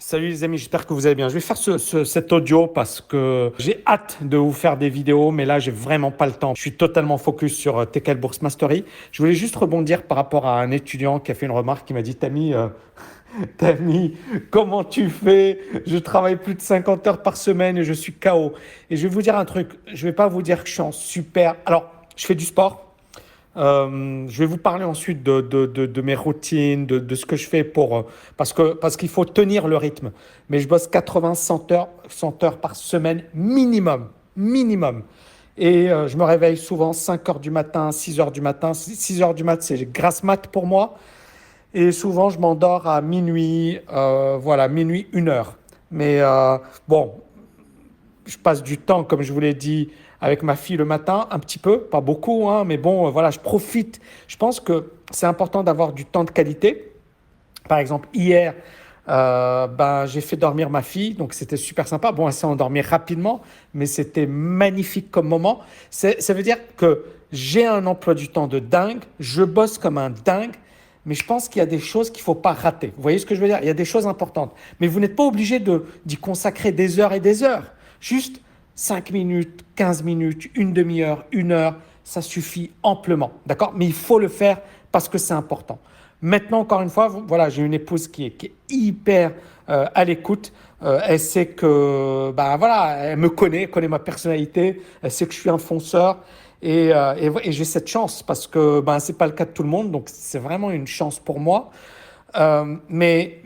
Salut les amis, j'espère que vous allez bien. Je vais faire cet audio parce que j'ai hâte de vous faire des vidéos, mais là, j'ai vraiment pas le temps. Je suis totalement focus sur TKL Bourse Mastery. Je voulais juste rebondir par rapport à un étudiant qui a fait une remarque qui m'a dit, Tami, comment tu fais? Je travaille plus de 50 heures par semaine et je suis KO. Et je vais vous dire un truc, je vais pas vous dire que je suis en super... Alors, je fais du sport. Je vais vous parler ensuite de mes routines, de ce que je fais parce qu'il faut tenir le rythme. Mais je bosse 80, 100 heures par semaine minimum, minimum. Et je me réveille souvent 5 heures du matin, 6 heures du matin. 6 heures du matin, c'est grasse mat pour moi. Et souvent, je m'endors à minuit, voilà, minuit, 1 heure. Mais bon, je passe du temps, comme je vous l'ai dit, avec ma fille le matin, un petit peu, pas beaucoup, hein, mais bon, voilà, je profite. Je pense que c'est important d'avoir du temps de qualité. Par exemple, hier, j'ai fait dormir ma fille, donc c'était super sympa. Bon, elle s'est endormie rapidement, mais c'était magnifique comme moment. Ça veut dire que j'ai un emploi du temps de dingue, je bosse comme un dingue, mais je pense qu'il y a des choses qu'il ne faut pas rater. Vous voyez ce que je veux dire? Il y a des choses importantes. Mais vous n'êtes pas obligé d'y consacrer des heures et des heures. Juste 5 minutes, 15 minutes, une demi-heure, 1 heure, ça suffit amplement. D'accord? Mais il faut le faire parce que c'est important. Maintenant, encore une fois, voilà, j'ai une épouse qui est hyper à l'écoute. Elle sait que, voilà, elle connaît ma personnalité, elle sait que je suis un fonceur. Et j'ai cette chance parce que ce n'est pas le cas de tout le monde, donc c'est vraiment une chance pour moi. Mais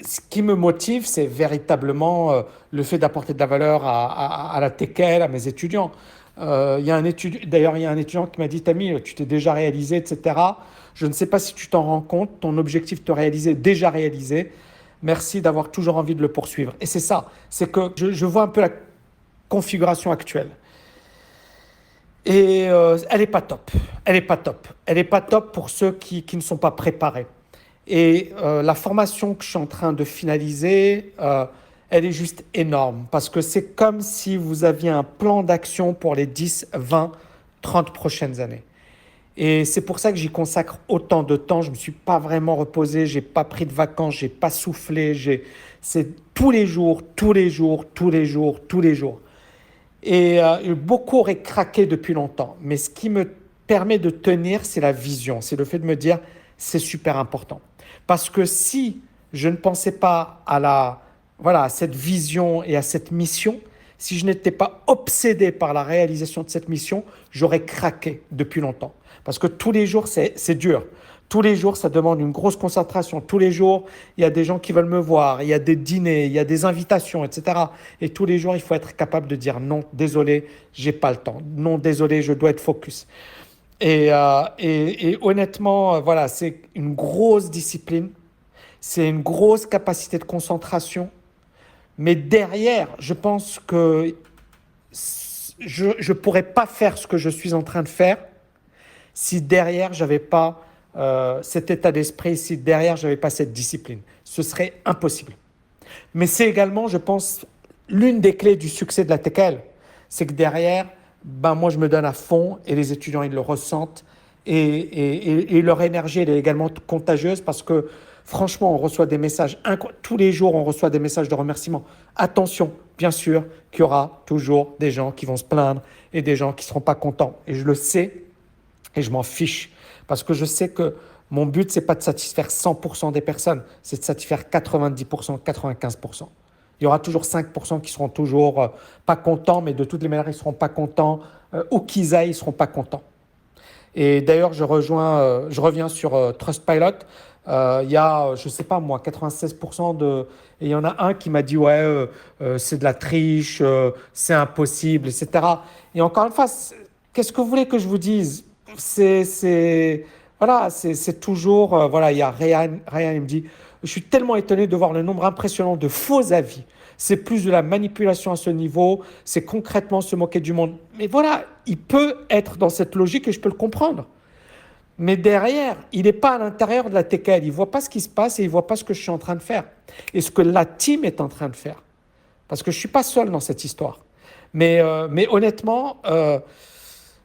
ce qui me motive, c'est véritablement le fait d'apporter de la valeur à la TKL, à mes étudiants. D'ailleurs, il y a un étudiant qui m'a dit, Tami, tu t'es déjà réalisé, etc. Je ne sais pas si tu t'en rends compte, ton objectif te réaliser, déjà réalisé. Merci d'avoir toujours envie de le poursuivre. Et c'est ça, c'est que je vois un peu la configuration actuelle. Et elle n'est pas top. Elle n'est pas top. Elle n'est pas top pour ceux qui ne sont pas préparés. Et la formation que je suis en train de finaliser, elle est juste énorme parce que c'est comme si vous aviez un plan d'action pour les 10, 20, 30 prochaines années. Et c'est pour ça que j'y consacre autant de temps. Je ne me suis pas vraiment reposé, je n'ai pas pris de vacances, je n'ai pas soufflé. C'est tous les jours, tous les jours, tous les jours, tous les jours. Et beaucoup auraient craqué depuis longtemps. Mais ce qui me permet de tenir, c'est la vision. C'est le fait de me dire, c'est super important. Parce que si je ne pensais pas à cette vision et à cette mission, si je n'étais pas obsédé par la réalisation de cette mission, j'aurais craqué depuis longtemps. Parce que tous les jours, c'est dur. Tous les jours, ça demande une grosse concentration. Tous les jours, il y a des gens qui veulent me voir, il y a des dîners, il y a des invitations, etc. Et tous les jours, il faut être capable de dire non, désolé, j'ai pas le temps. Non, désolé, je dois être focus. Et honnêtement, voilà, c'est une grosse discipline, c'est une grosse capacité de concentration. Mais derrière, je pense que je ne pourrais pas faire ce que je suis en train de faire si derrière, j'avais pas cet état d'esprit, si derrière, j'avais pas cette discipline. Ce serait impossible. Mais c'est également, je pense, l'une des clés du succès de la TKL. C'est que derrière, moi, je me donne à fond et les étudiants, ils le ressentent. Et leur énergie, elle est également contagieuse parce que, franchement, on reçoit des messages. Tous les jours, on reçoit des messages de remerciement. Attention, bien sûr qu'il y aura toujours des gens qui vont se plaindre et des gens qui ne seront pas contents. Et je le sais et je m'en fiche parce que je sais que mon but, ce n'est pas de satisfaire 100% des personnes, c'est de satisfaire 90%, 95%. Il y aura toujours 5% qui seront toujours pas contents, mais de toutes les manières, ils ne seront pas contents. Où qu'ils aillent, ils ne seront pas contents. Et d'ailleurs, je reviens sur Trustpilot. Il y a, je ne sais pas moi, 96% de... Et il y en a un qui m'a dit, ouais, c'est de la triche, c'est impossible, etc. Et encore une fois, qu'est-ce que vous voulez que je vous dise? Voilà, c'est toujours... voilà, il y a Ryan, il me dit, je suis tellement étonné de voir le nombre impressionnant de faux avis. C'est plus de la manipulation à ce niveau, c'est concrètement se moquer du monde. Mais voilà, il peut être dans cette logique et je peux le comprendre. Mais derrière, il n'est pas à l'intérieur de la TKL. Il ne voit pas ce qui se passe et il ne voit pas ce que je suis en train de faire. Et ce que la team est en train de faire. Parce que je ne suis pas seul dans cette histoire. Mais honnêtement,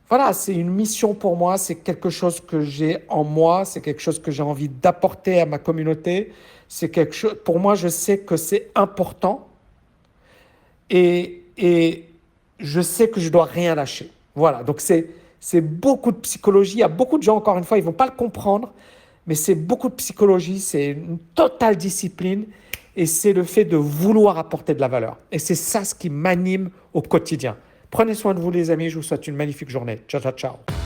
voilà, c'est une mission pour moi, c'est quelque chose que j'ai en moi, c'est quelque chose que j'ai envie d'apporter à ma communauté. C'est quelque chose, pour moi, je sais que c'est important et je sais que je dois rien lâcher. Voilà, donc c'est beaucoup de psychologie. Il y a beaucoup de gens, encore une fois, ils vont pas le comprendre, mais c'est beaucoup de psychologie, c'est une totale discipline et c'est le fait de vouloir apporter de la valeur. Et c'est ça ce qui m'anime au quotidien. Prenez soin de vous les amis, je vous souhaite une magnifique journée. Ciao, ciao, ciao.